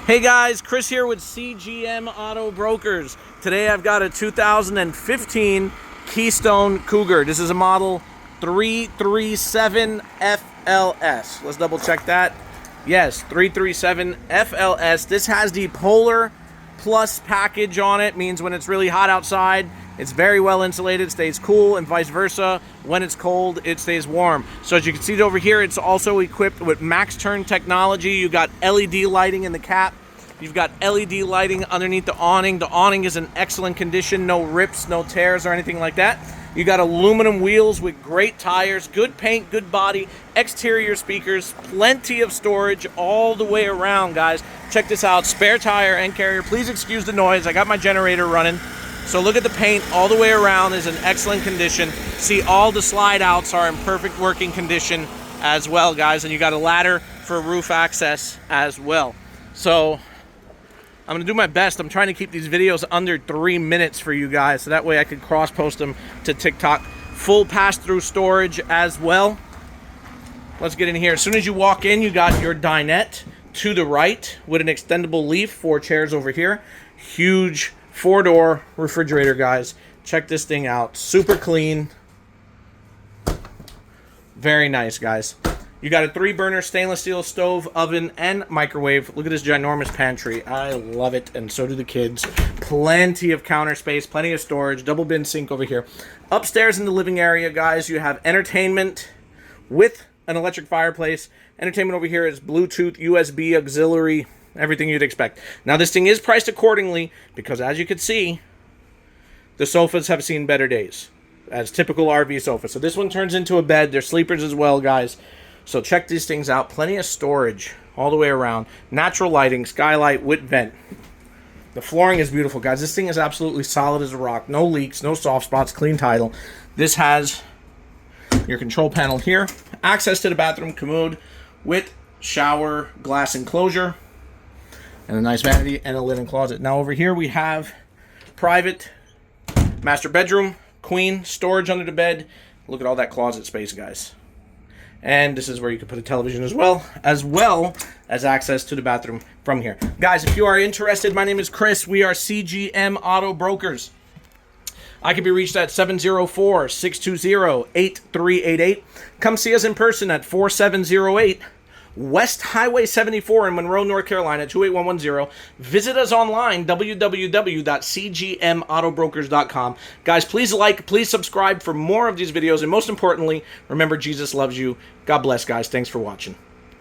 Hey guys, Chris here with CGM Auto Brokers. Today I've got a 2015 Keystone Cougar. This is a model 337fls. Let's double check that. Yes, 337fls. This has the Polar Plus package on it. Means when it's really hot outside, it's very well insulated, stays cool, and vice versa. When it's cold, it stays warm. So as you can see over here, it's also equipped with max turn technology. You got LED lighting in the cap. You've got LED lighting underneath the awning. The awning is in excellent condition, no rips, no tears or anything like that. You got aluminum wheels with great tires, good paint, good body, exterior speakers, plenty of storage all the way around, guys. Check this out, spare tire and carrier. Please excuse the noise, I got my generator running. So look at the paint all the way around is in excellent condition. See, all the slide outs are in perfect working condition as well, guys. And you got a ladder for roof access as well. So I'm gonna do my best. I'm trying to keep these videos under 3 minutes for you guys, so that way I could cross-post them to TikTok. Full pass-through storage as well. Let's get in here. As soon as you walk in, you got your dinette to the right with an extendable leaf, 4 chairs over here. Huge 4-door refrigerator, guys. Check this thing out. Super clean. Very nice, guys. You got a 3-burner stainless steel stove, oven, and microwave. Look at this ginormous pantry. I love it, and so do the kids. Plenty of counter space, plenty of storage, double bin sink over here. Upstairs in the living area, guys, you have entertainment with an electric fireplace. Entertainment over here is Bluetooth, USB, auxiliary, everything you'd expect. Now, this thing is priced accordingly because, as you can see, the sofas have seen better days, as typical RV sofas. So this one turns into a bed. They're sleepers as well, guys. So check these things out. Plenty of storage all the way around. Natural lighting, skylight with vent. The flooring is beautiful, guys. This thing is absolutely solid as a rock. No leaks, no soft spots, clean title. This has your control panel here. Access to the bathroom commode with shower glass enclosure. And a nice vanity and a linen closet. Now over here we have private master bedroom, queen, storage under the bed. Look at all that closet space, guys. And this is where you can put a television as well as access to the bathroom from here. Guys, if you are interested, my name is Chris. We are CGM Auto Brokers. I can be reached at 704-620-8388. Come see us in person at 4708 West Highway 74 in Monroe, North Carolina, 28110. Visit us online, www.cgmautobrokers.com. Guys, please like, please subscribe for more of these videos, and most importantly, remember, Jesus loves you. God bless, guys. Thanks for watching.